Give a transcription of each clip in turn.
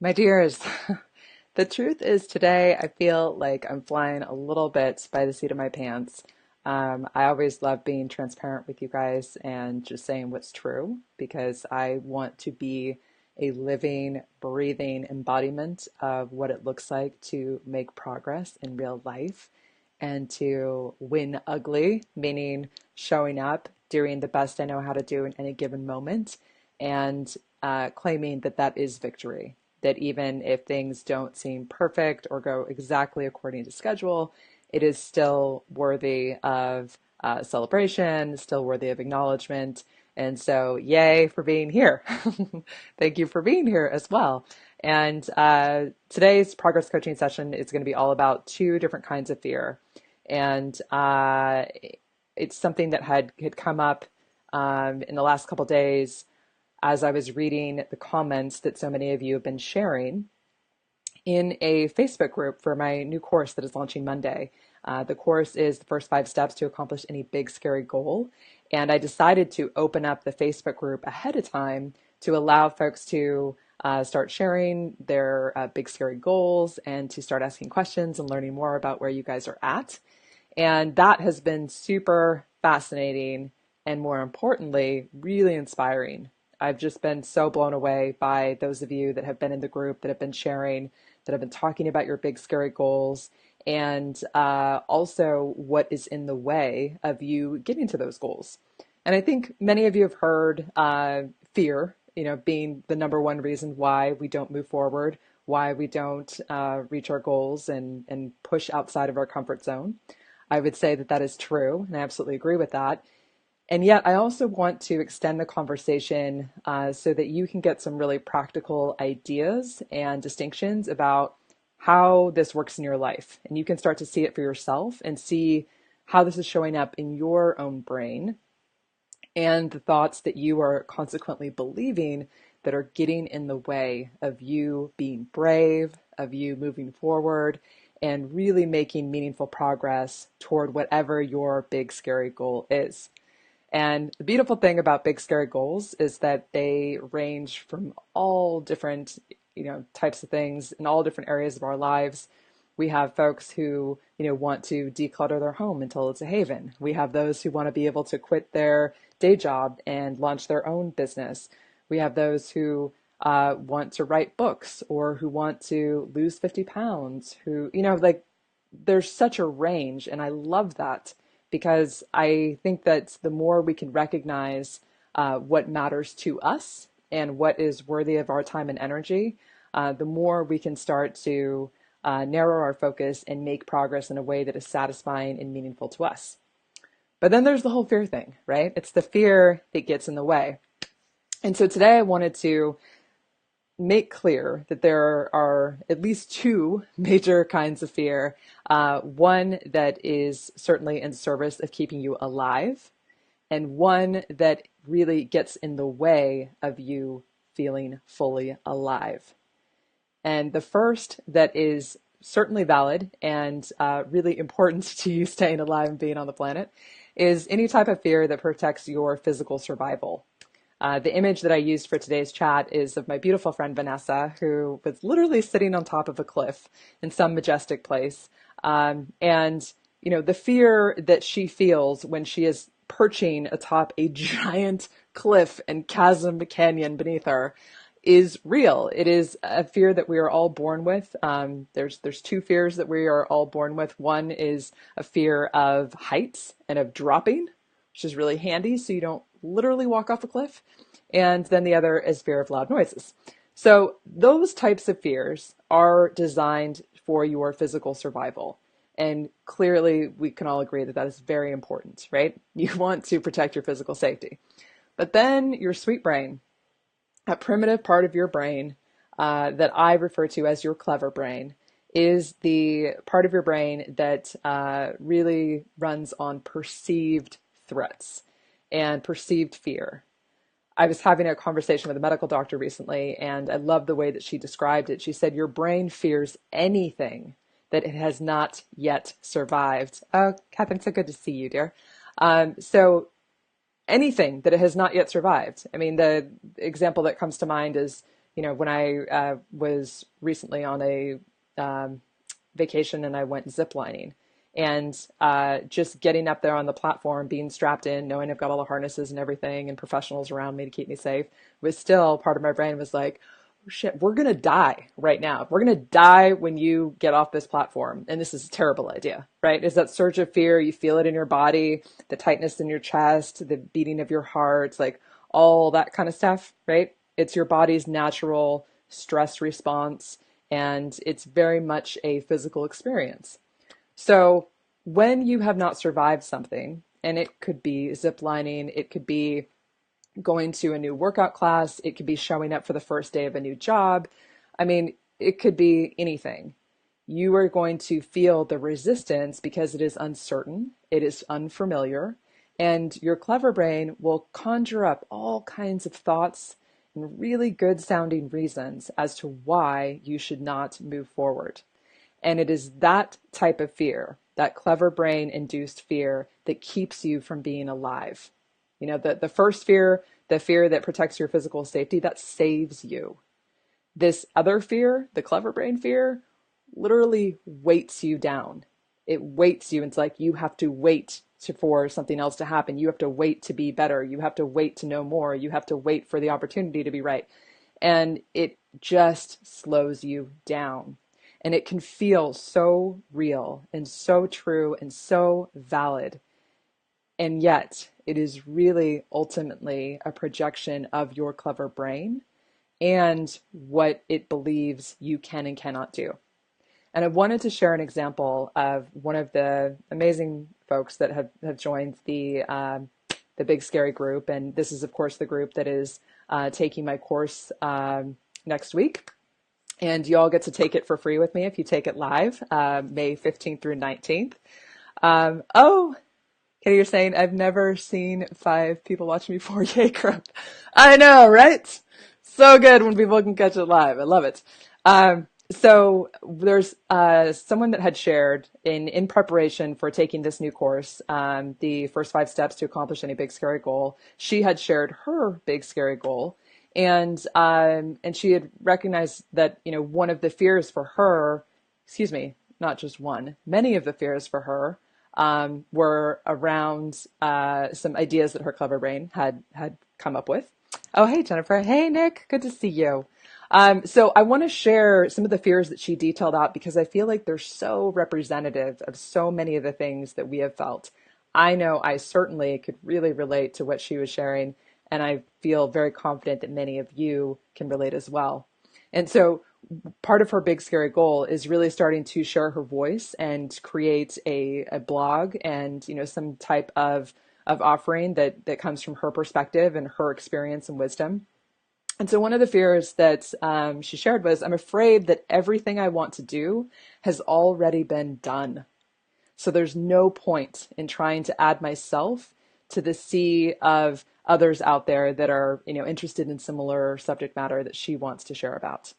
My dears, the truth is today I feel like I'm flying a little bit by the seat of my pants. I always love being transparent with you guys and just saying what's true because I want to be a living, breathing embodiment of what it looks like to make progress in real life and to win ugly, meaning showing up, doing the best I know how to do in any given moment, and claiming that that is victory. That even if things don't seem perfect or go exactly according to schedule, it is still worthy of celebration, still worthy of acknowledgement. And so, yay for being here. Thank you for being here as well. And today's progress coaching session is going to be all about two different kinds of fear. And it's something that had come up in the last couple days as I was reading the comments that so many of you have been sharing in a Facebook group for my new course that is launching Monday. The course is the first 5 steps to accomplish any big, scary goal. And I decided to open up the Facebook group ahead of time to allow folks to start sharing their big, scary goals and to start asking questions and learning more about where you guys are at. And that has been super fascinating and, more importantly, really inspiring. I've just been so blown away by those of you that have been in the group, that have been sharing, that have been talking about your big, scary goals, and also what is in the way of you getting to those goals. And I think many of you have heard fear, being the number one reason why we don't move forward, why we don't reach our goals and push outside of our comfort zone. I would say that that is true, and I absolutely agree with that. And yet, I also want to extend the conversation so that you can get some really practical ideas and distinctions about how this works in your life. And you can start to see it for yourself and see how this is showing up in your own brain and the thoughts that you are consequently believing that are getting in the way of you being brave, of you moving forward, and really making meaningful progress toward whatever your big, scary goal is. And the beautiful thing about big, scary goals is that they range from all different, types of things in all different areas of our lives. We have folks who, want to declutter their home until it's a haven. We have those who want to be able to quit their day job and launch their own business. We have those who want to write books or who want to lose 50 pounds, who, there's such a range. And I love that, because I think that the more we can recognize what matters to us and what is worthy of our time and energy, the more we can start to narrow our focus and make progress in a way that is satisfying and meaningful to us. But then there's the whole fear thing, right? It's the fear that gets in the way. And so today I wanted to make clear that there are at least two major kinds of fear. One that is certainly in service of keeping you alive, and one that really gets in the way of you feeling fully alive. And the first that is certainly valid and really important to you staying alive and being on the planet is any type of fear that protects your physical survival. The image that I used for today's chat is of my beautiful friend Vanessa, who was literally sitting on top of a cliff in some majestic place. The fear that she feels when she is perching atop a giant cliff and chasm canyon beneath her is real. It is a fear that we are all born with. There's two fears that we are all born with. One is a fear of heights and of dropping, which is really handy so you don't literally walk off a cliff. And then the other is fear of loud noises. So those types of fears are designed for your physical survival. And clearly we can all agree that that is very important, right? You want to protect your physical safety. But then your sweet brain, a primitive part of your brain that I refer to as your clever brain, is the part of your brain that really runs on perceived threats and perceived fear. I was having a conversation with a medical doctor recently, and I love the way that she described it. She said, your brain fears anything that it has not yet survived. Oh, Catherine, so good to see you, dear. So anything that it has not yet survived. I mean, the example that comes to mind is, when I was recently on a um, vacation and I went ziplining. And just getting up there on the platform, being strapped in, knowing I've got all the harnesses and everything and professionals around me to keep me safe, was still part of my brain was like, oh, shit, we're going to die right now. We're going to die when you get off this platform. And this is a terrible idea, right? Is that surge of fear. You feel it in your body, the tightness in your chest, the beating of your heart, like all that kind of stuff, right? It's your body's natural stress response, and it's very much a physical experience. So when you have not survived something, and it could be ziplining, it could be going to a new workout class, it could be showing up for the first day of a new job. I mean, it could be anything. You are going to feel the resistance because it is uncertain, it is unfamiliar, and your clever brain will conjure up all kinds of thoughts and really good sounding reasons as to why you should not move forward. And it is that type of fear, that clever brain induced fear, that keeps you from being alive. The first fear, the fear that protects your physical safety, that saves you. This other fear, the clever brain fear, literally weights you down. It weights you. It's like you have to wait for something else to happen. You have to wait to be better. You have to wait to know more. You have to wait for the opportunity to be right. And it just slows you down. And it can feel so real and so true and so valid. And yet, it is really ultimately a projection of your clever brain and what it believes you can and cannot do. And I wanted to share an example of one of the amazing folks that have joined the Big Scary group. And this is, of course, the group that is taking my course next week. And you all get to take it for free with me if you take it live, May 15th through 19th. Oh, Katie, you're saying I've never seen 5 people watching me for Yay Grump. I know, right? So good when people can catch it live. I love it. So there's someone that had shared in preparation for taking this new course, the first 5 steps to accomplish any big scary goal. She had shared her big scary goal, and she had recognized that one of the fears for her, excuse me, not just one, many of the fears for her were around some ideas that her clever brain had come up with. Oh, hey, Jennifer. Hey, Nick. Good to see you. So I want to share some of the fears that she detailed out because I feel like they're so representative of so many of the things that we have felt. I know I certainly could really relate to what she was sharing, and I feel very confident that many of you can relate as well. And so part of her big scary goal is really starting to share her voice and create a blog and some type of offering that comes from her perspective and her experience and wisdom. And so one of the fears that she shared was, I'm afraid that everything I want to do has already been done. So there's no point in trying to add myself to the sea of others out there that are interested in similar subject matter that she wants to share about.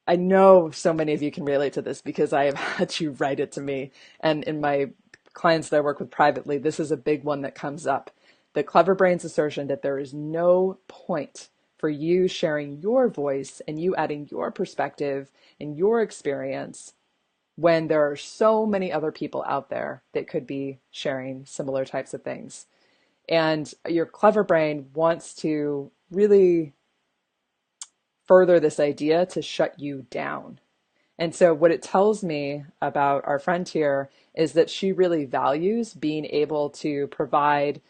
I know so many of you can relate to this because I have had you write it to me. And in my clients that I work with privately, this is a big one that comes up. The clever brain's assertion that there is no point for you sharing your voice and you adding your perspective and your experience when there are so many other people out there that could be sharing similar types of things. And your clever brain wants to really further this idea to shut you down. And so what it tells me about our friend here is that she really values being able to provide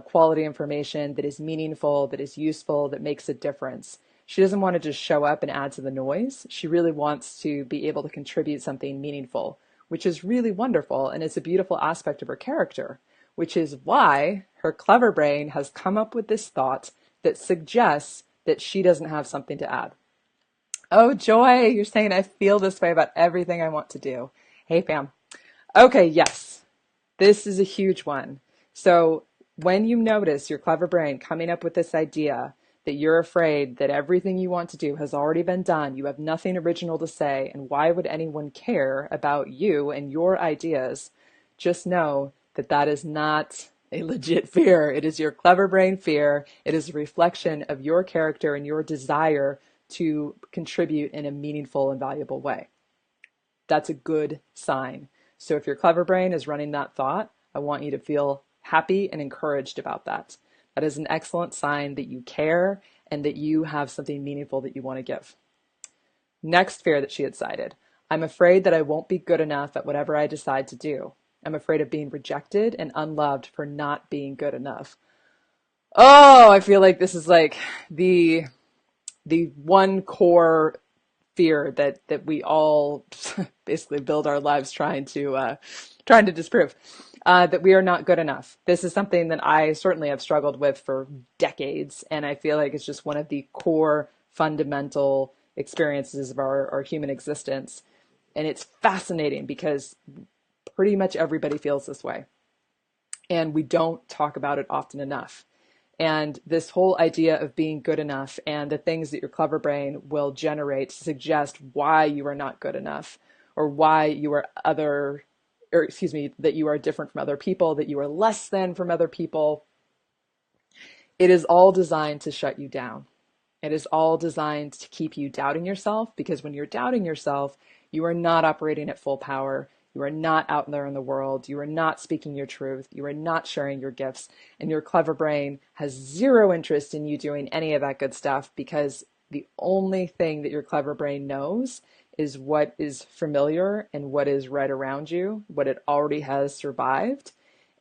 quality information that is meaningful, that is useful, that makes a difference. She doesn't want to just show up and add to the noise. She really wants to be able to contribute something meaningful, which is really wonderful. And it's a beautiful aspect of her character, which is why her clever brain has come up with this thought that suggests that she doesn't have something to add. Oh, Joy, you're saying I feel this way about everything I want to do. Hey, Pam. Okay, yes, this is a huge one. So when you notice your clever brain coming up with this idea that you're afraid that everything you want to do has already been done, you have nothing original to say, and why would anyone care about you and your ideas, just know that that is not A legit fear. It is your clever brain fear. It is a reflection of your character and your desire to contribute in a meaningful and valuable way. That's a good sign. So if your clever brain is running that thought, I want you to feel happy and encouraged about that. That is an excellent sign that you care and that you have something meaningful that you want to give. Next fear that she had cited: I'm afraid that I won't be good enough at whatever I decide to do. I'm afraid of being rejected and unloved for not being good enough. Oh, I feel like this is like the one core fear that we all basically build our lives trying to disprove, that we are not good enough. This is something that I certainly have struggled with for decades, and I feel like it's just one of the core fundamental experiences of our human existence. And it's fascinating because pretty much everybody feels this way, and we don't talk about it often enough. And this whole idea of being good enough and the things that your clever brain will generate to suggest why you are not good enough, or why you are other, or excuse me, that you are different from other people, that you are less than from other people. It is all designed to shut you down. It is all designed to keep you doubting yourself, because when you're doubting yourself, you are not operating at full power. You are not out there in the world. You are not speaking your truth. You are not sharing your gifts. And your clever brain has zero interest in you doing any of that good stuff, because the only thing that your clever brain knows is what is familiar and what is right around you, what it already has survived.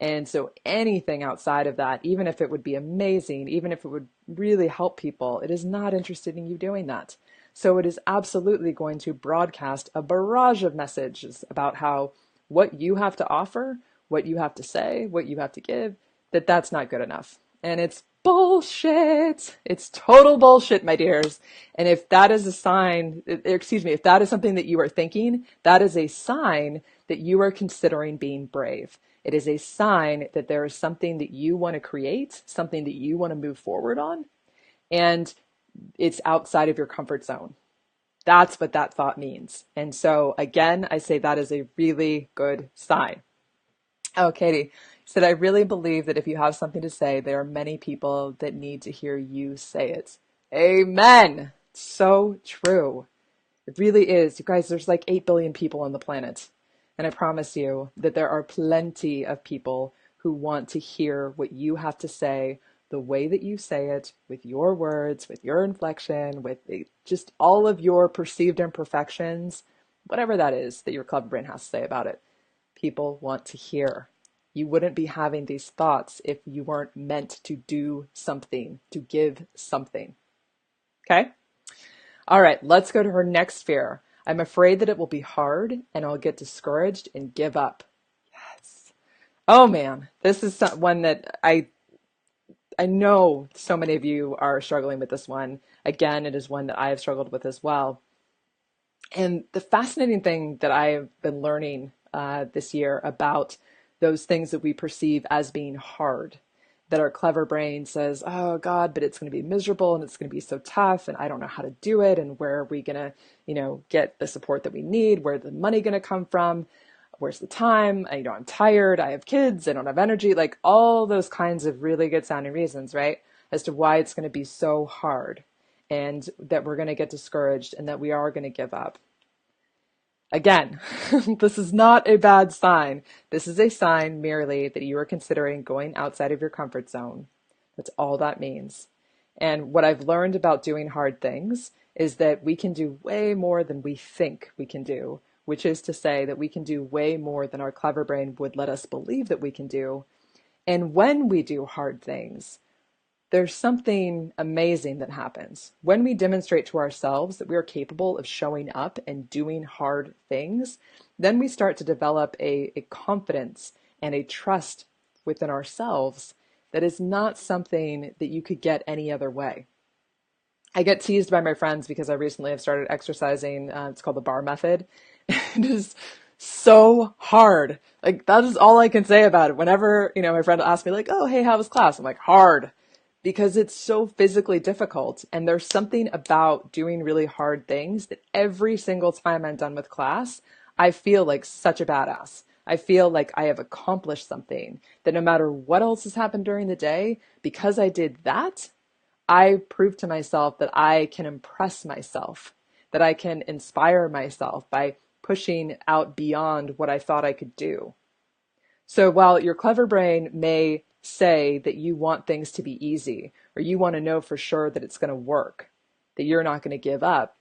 And so anything outside of that, even if it would be amazing, even if it would really help people, it is not interested in you doing that. So it is absolutely going to broadcast a barrage of messages about how what you have to offer, what you have to say, what you have to give, that's not good enough. And it's bullshit. It's total bullshit, my dears. And if that is a sign, excuse me, if that is something that you are thinking, that is a sign that you are considering being brave. It is a sign that there is something that you want to create, something that you want to move forward on, and it's outside of your comfort zone. That's what that thought means. And so again, I say that is a really good sign. Oh, Katie said, I really believe that if you have something to say, there are many people that need to hear you say it. Amen. So true. It really is. You guys, there's like 8 billion people on the planet. And I promise you that there are plenty of people who want to hear what you have to say, the way that you say it, with your words, with your inflection, with just all of your perceived imperfections, whatever that is that your clever brain has to say about it. People want to hear. You wouldn't be having these thoughts if you weren't meant to do something, to give something. Okay? All right, let's go to her next fear. I'm afraid that it will be hard and I'll get discouraged and give up. Yes. Oh man, this is one that I know so many of you are struggling with this one. Again, it is one that I have struggled with as well. And the fascinating thing that I have been learning this year about those things that we perceive as being hard, that our clever brain says, oh God, but it's going to be miserable and it's going to be so tough and I don't know how to do it, and where are we going to, get the support that we need? Where's the money going to come from? Where's the time? I'm tired. I have kids. I don't have energy. Like all those kinds of really good sounding reasons, right? As to why it's going to be so hard, and that we're going to get discouraged and that we are going to give up. Again, this is not a bad sign. This is a sign merely that you are considering going outside of your comfort zone. That's all that means. And what I've learned about doing hard things is that we can do way more than we think we can do, which is to say that we can do way more than our clever brain would let us believe that we can do. And when we do hard things, there's something amazing that happens. When we demonstrate to ourselves that we are capable of showing up and doing hard things, then we start to develop a confidence and a trust within ourselves that is not something that you could get any other way. I get teased by my friends because I recently have started exercising. It's called the bar method. It is so hard. Like, that is all I can say about it. Whenever, my friend will ask me like, oh, hey, how was class? I'm like, hard. Because it's so physically difficult. And there's something about doing really hard things that every single time I'm done with class, I feel like such a badass. I feel like I have accomplished something, that no matter what else has happened during the day, because I did that, I proved to myself that I can impress myself, that I can inspire myself by pushing out beyond what I thought I could do. So while your clever brain may say that you want things to be easy, or you want to know for sure that it's going to work, that you're not going to give up,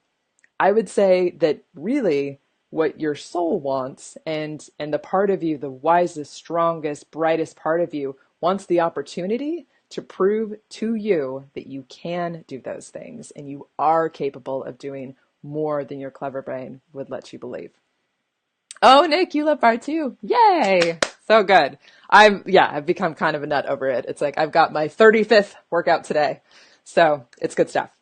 I would say that really what your soul wants, and the part of you, the wisest, strongest, brightest part of you, wants the opportunity to prove to you that you can do those things and you are capable of doing more than your clever brain would let you believe. Oh, Nick, you love part two. Yay. So good. I've become kind of a nut over it. It's like I've got my 35th workout today. So it's good stuff.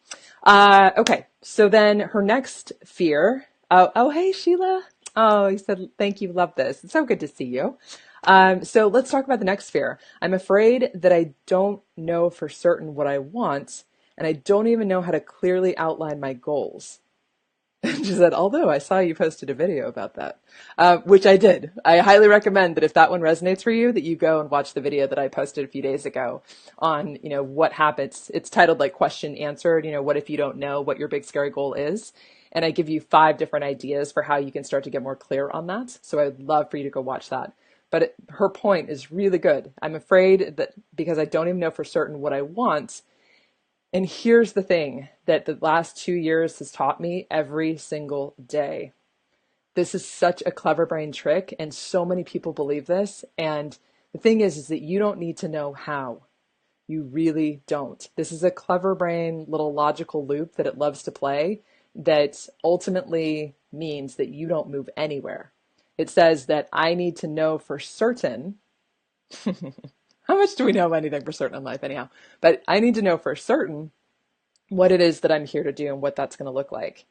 Okay. So then her next fear. Oh, hey, Sheila. Oh, you said, thank you. Love this. It's so good to see you. So let's talk about the next fear. I'm afraid that I don't know for certain what I want, and I don't even know how to clearly outline my goals. She said, although I saw you posted a video about that, which I did. I highly recommend that if that one resonates for you, that you go and watch the video that I posted a few days ago on, what happens. It's titled like question answered, what if you don't know what your big scary goal is? And I give you 5 different ideas for how you can start to get more clear on that. So I'd love for you to go watch that. But her point is really good. I'm afraid that because I don't even know for certain what I want. And here's the thing that the last 2 years has taught me every single day. This is such a clever brain trick, and so many people believe this. And the thing is that you don't need to know how. You really don't. This is a clever brain little logical loop that it loves to play that ultimately means that you don't move anywhere. It says that I need to know for certain. How much do we know anything for certain in life anyhow? But I need to know for certain what it is that I'm here to do and what that's going to look like.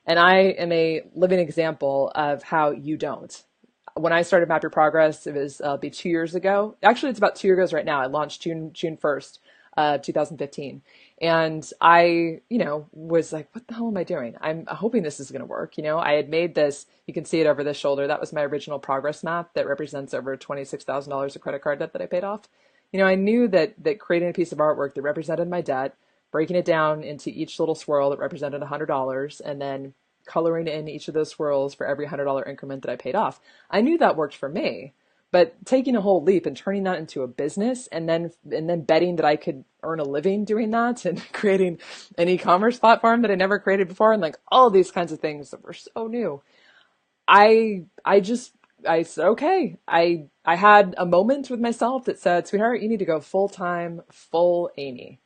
And I am a living example of how you don't. When I started Map Your Progress, it was be 2 years ago. Actually, it's about 2 years ago right now. I launched June 1st, 2015. And I, was like, what the hell am I doing? I'm hoping this is going to work. I had made this, you can see it over this shoulder. That was my original progress map that represents over $26,000 of credit card debt that I paid off. I knew that creating a piece of artwork that represented my debt, breaking it down into each little swirl that represented $100, and then coloring in each of those swirls for every $100 increment that I paid off. I knew that worked for me, but taking a whole leap and turning that into a business and then betting that I could earn a living doing that and creating an e-commerce platform that I never created before and like all these kinds of things that were so new. I said, okay, I had a moment with myself that said, sweetheart, you need to go full-time, full Amy.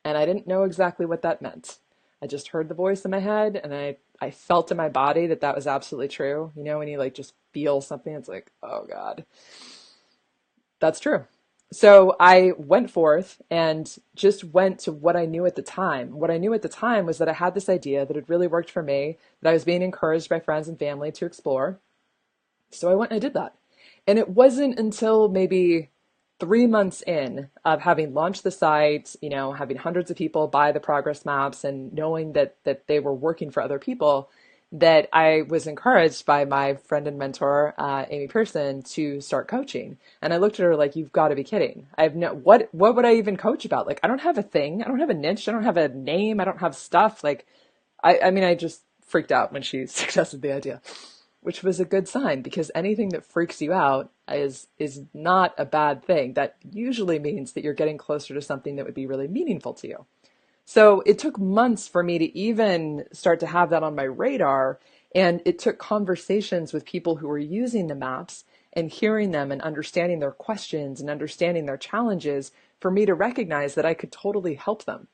And I didn't know exactly what that meant. I just heard the voice in my head and I felt in my body that that was absolutely true. When you like just feel something, it's like, oh God, that's true. So I went forth and just went to what I knew at the time. What I knew at the time was that I had this idea that had really worked for me, that I was being encouraged by friends and family to explore. So I went and I did that. And it wasn't until maybe 3 months in of having launched the site, having hundreds of people buy the progress maps and knowing that they were working for other people, that I was encouraged by my friend and mentor, Amy Pearson, to start coaching. And I looked at her like, you've got to be kidding. I have what would I even coach about? Like, I don't have a thing. I don't have a niche. I don't have a name. I don't have stuff. Like, I just freaked out when she suggested the idea, which was a good sign because anything that freaks you out is not a bad thing. That usually means that you're getting closer to something that would be really meaningful to you. So it took months for me to even start to have that on my radar. And it took conversations with people who were using the maps and hearing them and understanding their questions and understanding their challenges for me to recognize that I could totally help them.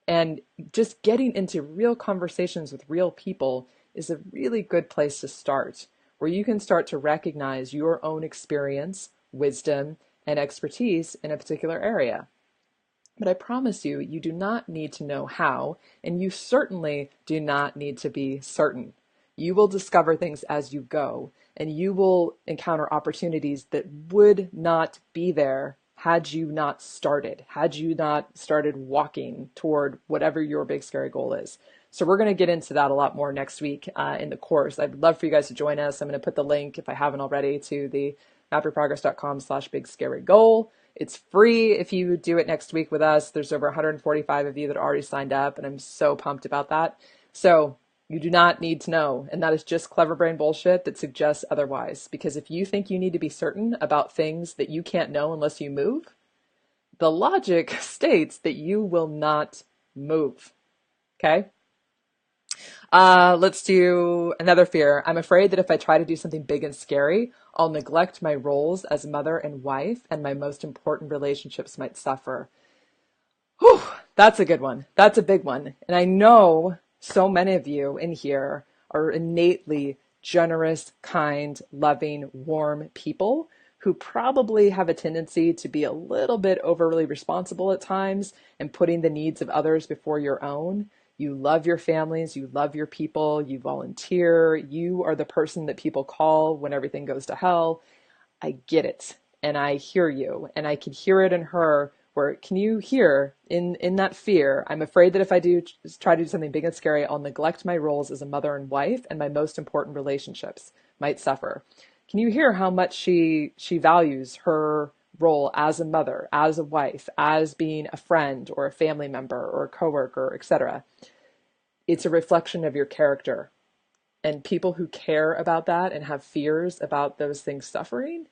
And just getting into real conversations with real people is a really good place to start, where you can start to recognize your own experience, wisdom, and expertise in a particular area. But I promise you, you do not need to know how, and you certainly do not need to be certain. You will discover things as you go, and you will encounter opportunities that would not be there had you not started walking toward whatever your big scary goal is. So we're going to get into that a lot more next week in the course. I'd love for you guys to join us. I'm going to put the link, if I haven't already, to the mapyourprogress.com/big scary goal. It's free if you do it next week with us. There's over 145 of you that already signed up, and I'm so pumped about that. So you do not need to know, and that is just clever brain bullshit that suggests otherwise. Because if you think you need to be certain about things that you can't know unless you move, the logic states that you will not move. Okay? Let's do another fear. I'm afraid that if I try to do something big and scary, I'll neglect my roles as mother and wife, and my most important relationships might suffer. Whew, that's a good one. That's a big one. And I know so many of you in here are innately generous, kind, loving, warm people who probably have a tendency to be a little bit overly responsible at times and putting the needs of others before your own. You love your families, you love your people, you volunteer, you are the person that people call when everything goes to hell. I get it, and I hear you, and I can hear it in her. Where can you hear in that fear? I'm afraid that if I do try to do something big and scary, I'll neglect my roles as a mother and wife, and my most important relationships might suffer. Can you hear how much she values her role as a mother, as a wife, as being a friend or a family member or a coworker, etc.? It's a reflection of your character. And people who care about that and have fears about those things suffering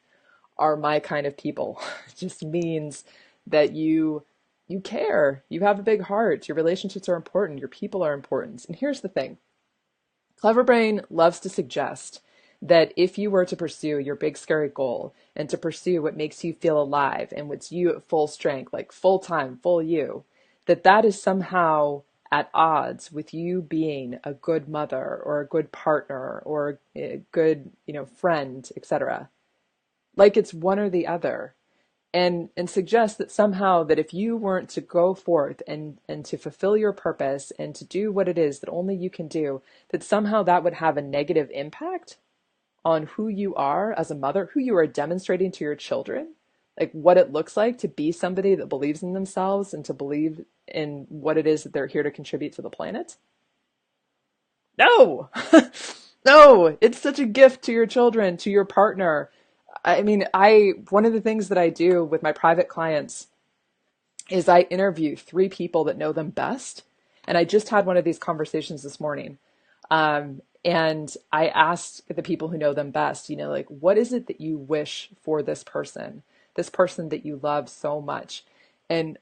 are my kind of people. It just means that you care. You have a big heart. Your relationships are important. Your people are important. And here's the thing. Clever Brain loves to suggest that if you were to pursue your big scary goal and to pursue what makes you feel alive and what's you at full strength, like full time, full you, that is somehow at odds with you being a good mother or a good partner or a good, friend, etc. Like it's one or the other. And suggest that somehow that if you weren't to go forth and to fulfill your purpose and to do what it is that only you can do, that somehow that would have a negative impact on who you are as a mother, who you are demonstrating to your children, like what it looks like to be somebody that believes in themselves and to believe in what it is that they're here to contribute to the planet. No, no, it's such a gift to your children, to your partner. I mean, one of the things that I do with my private clients is I interview 3 people that know them best. And I just had one of these conversations this morning. And I asked the people who know them best, like, what is it that you wish for this person that you love so much? And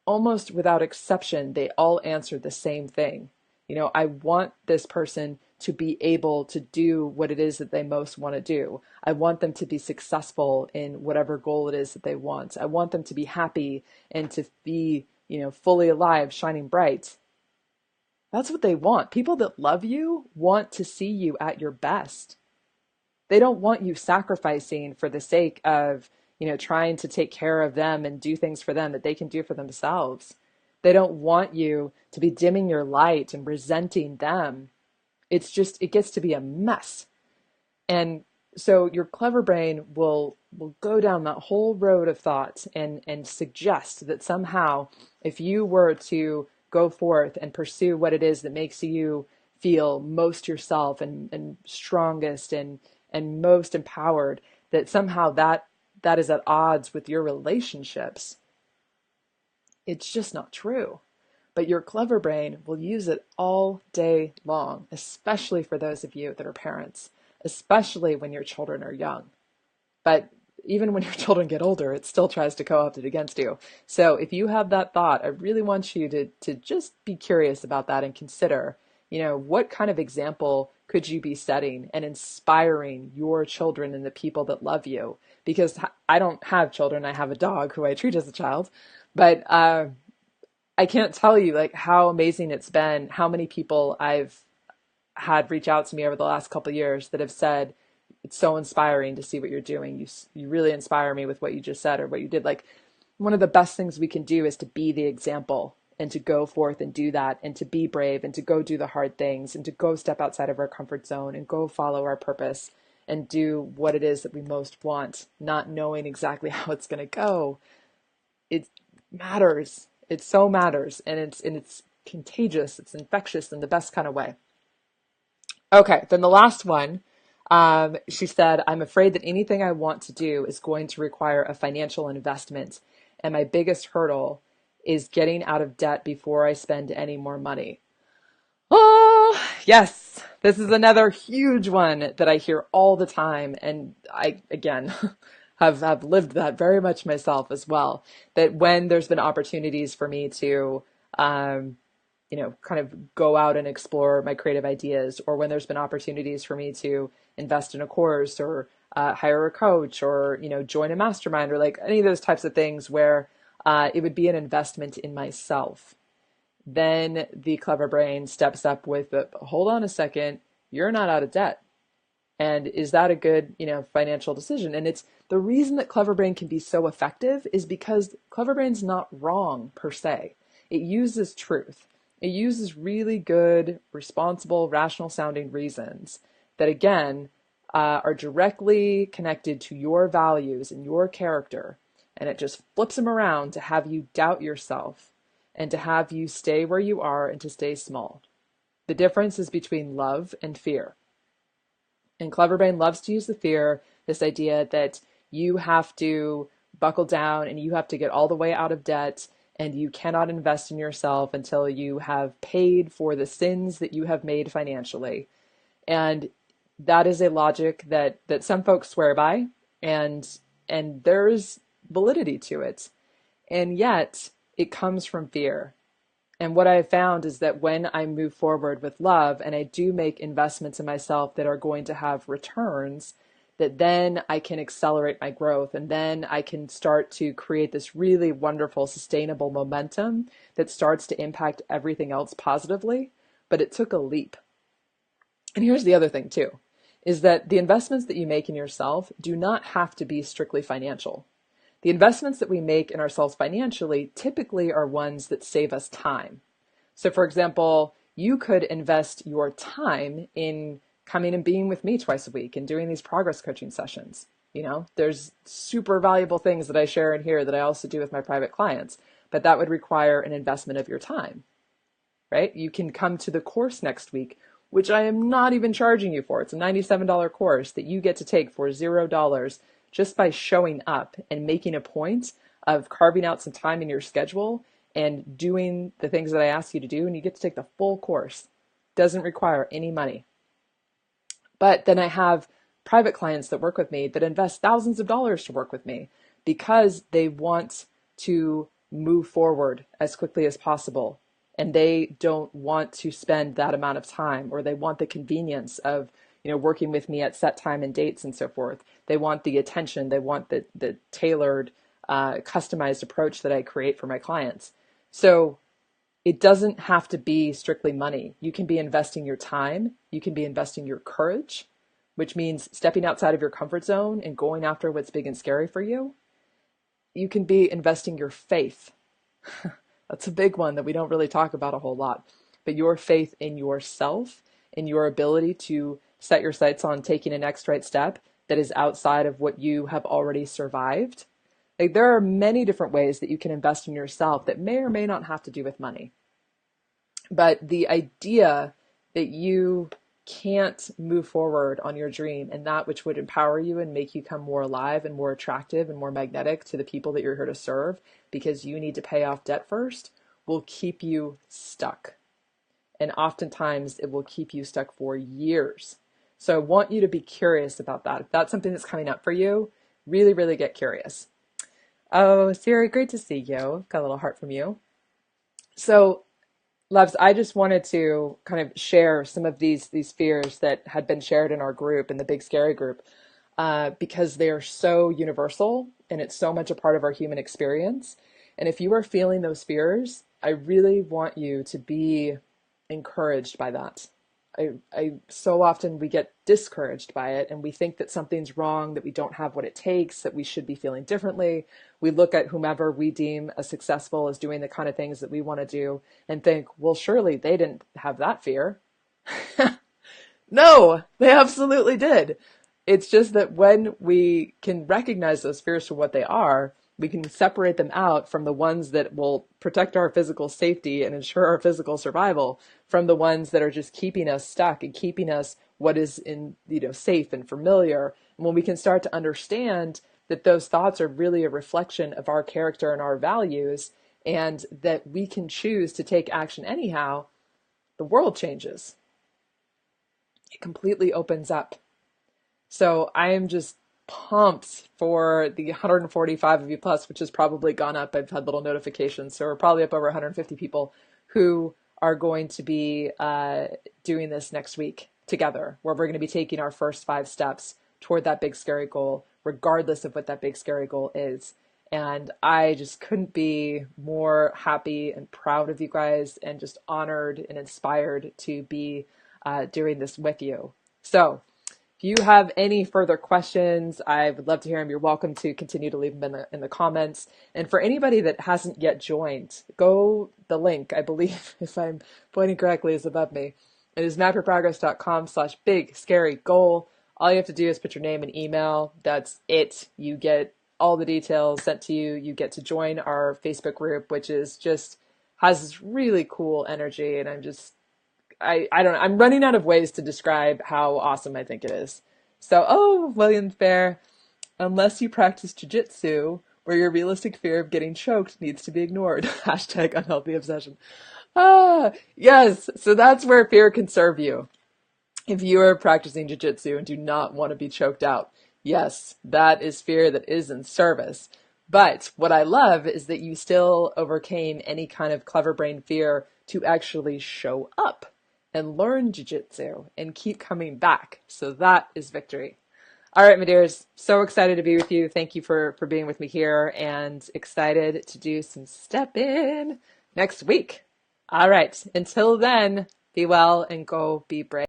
almost without exception, they all answered the same thing. I want this person to be able to do what it is that they most want to do. I want them to be successful in whatever goal it is that they want. I want them to be happy and to be, fully alive, shining bright. That's what they want. People that love you want to see you at your best. They don't want you sacrificing for the sake of, trying to take care of them and do things for them that they can do for themselves. They don't want you to be dimming your light and resenting them. It gets to be a mess. And so your clever brain will go down that whole road of thought and suggest that somehow if you were to go forth and pursue what it is that makes you feel most yourself and strongest and most empowered, that somehow that is at odds with your relationships. It's just not true. But your clever brain will use it all day long, especially for those of you that are parents, especially when your children are young. But even when your children get older, it still tries to co-opt it against you. So if you have that thought, I really want you to just be curious about that and consider, what kind of example could you be setting and inspiring your children and the people that love you? Because I don't have children. I have a dog who I treat as a child. But I can't tell you like how amazing it's been, how many people I've had reach out to me over the last couple of years that have said, it's so inspiring to see what you're doing. You really inspire me with what you just said or what you did. Like one of the best things we can do is to be the example and to go forth and do that and to be brave and to go do the hard things and to go step outside of our comfort zone and go follow our purpose and do what it is that we most want, not knowing exactly how it's going to go. It matters. It so matters. And it's contagious, it's infectious in the best kind of way. Okay, then the last one, she said, I'm afraid that anything I want to do is going to require a financial investment, and my biggest hurdle is getting out of debt before I spend any more money. Oh, yes. This is another huge one that I hear all the time. And I, again, have lived that very much myself as well. That when there's been opportunities for me to, um, kind of go out and explore my creative ideas, or when there's been opportunities for me to invest in a course or hire a coach or, join a mastermind or like any of those types of things where it would be an investment in myself, then the clever brain steps up with, hold on a second, you're not out of debt. And is that a good, financial decision? And it's the reason that clever brain can be so effective is because clever brain's not wrong per se. It uses truth. It uses really good, responsible, rational sounding reasons that again are directly connected to your values and your character. And it just flips them around to have you doubt yourself and to have you stay where you are and to stay small. The difference is between love and fear. And Clever Brain loves to use the fear, this idea that you have to buckle down and you have to get all the way out of debt and you cannot invest in yourself until you have paid for the sins that you have made financially. And that is a logic that some folks swear by, and there's validity to it. And yet it comes from fear. And what I have found is that when I move forward with love and I do make investments in myself that are going to have returns, that then I can accelerate my growth and then I can start to create this really wonderful, sustainable momentum that starts to impact everything else positively. But it took a leap. And here's the other thing too, is that the investments that you make in yourself do not have to be strictly financial. The investments that we make in ourselves financially typically are ones that save us time. So for example, you could invest your time in coming and being with me twice a week and doing these progress coaching sessions. There's super valuable things that I share in here that I also do with my private clients, but that would require an investment of your time, right? You can come to the course next week, which I am not even charging you for. It's a $97 course that you get to take for $0 just by showing up and making a point of carving out some time in your schedule and doing the things that I ask you to do, and you get to take the full course. Doesn't require any money. But then I have private clients that work with me that invest thousands of dollars to work with me because they want to move forward as quickly as possible. And they don't want to spend that amount of time, or they want the convenience of working with me at set time and dates and so forth. They want the attention. They want the tailored, customized approach that I create for my clients. So it doesn't have to be strictly money. You can be investing your time. You can be investing your courage, which means stepping outside of your comfort zone and going after what's big and scary for you. You can be investing your faith. That's a big one that we don't really talk about a whole lot. But your faith in yourself, in your ability to set your sights on taking a next right step that is outside of what you have already survived. Like, there are many different ways that you can invest in yourself that may or may not have to do with money. But the idea that you can't move forward on your dream and that which would empower you and make you come more alive and more attractive and more magnetic to the people that you're here to serve because you need to pay off debt first will keep you stuck. And oftentimes it will keep you stuck for years. So I want you to be curious about that. If that's something that's coming up for you, really, really get curious. Oh, Siri, great to see you. Got a little heart from you. So, loves, I just wanted to kind of share some of these fears that had been shared in our group, in the Big Scary group, because they are so universal and it's so much a part of our human experience. And if you are feeling those fears, I really want you to be encouraged by that. I so often we get discouraged by it and we think that something's wrong, that we don't have what it takes, that we should be feeling differently. We look at whomever we deem as successful as doing the kind of things that we want to do and think, well, surely they didn't have that fear. No, they absolutely did. It's just that when we can recognize those fears for what they are, We can separate them out from the ones that will protect our physical safety and ensure our physical survival from the ones that are just keeping us stuck and keeping us what is in, safe and familiar. And when we can start to understand that those thoughts are really a reflection of our character and our values, and that we can choose to take action anyhow, the world changes. It completely opens up. So I am just pumped for the 145 of you plus, which has probably gone up. I've had little notifications. So we're probably up over 150 people who are going to be doing this next week together, where we're going to be taking our first 5 steps toward that big scary goal, regardless of what that big scary goal is. And I just couldn't be more happy and proud of you guys, and just honored and inspired to be doing this with you. So if you have any further questions, I would love to hear them. You're welcome to continue to leave them in the comments. And for anybody that hasn't yet joined, the link, I believe, if I'm pointing correctly, is above me. It is mapyourprogress.com/big scary goal. All you have to do is put your name and email. That's it. You get all the details sent to you. You get to join our Facebook group, which is just has this really cool energy. And I don't know. I'm running out of ways to describe how awesome I think it is. So, William Fair, unless you practice jiu-jitsu, where your realistic fear of getting choked needs to be ignored. Hashtag unhealthy obsession. Yes. So that's where fear can serve you. If you are practicing jiu-jitsu and do not want to be choked out, yes, that is fear that is in service. But what I love is that you still overcame any kind of clever brain fear to actually show up and learn jiu-jitsu and keep coming back. So that is victory. All right, my dears, so excited to be with you. Thank you for being with me here, and excited to do some step in next week. All right, until then, be well and go be brave.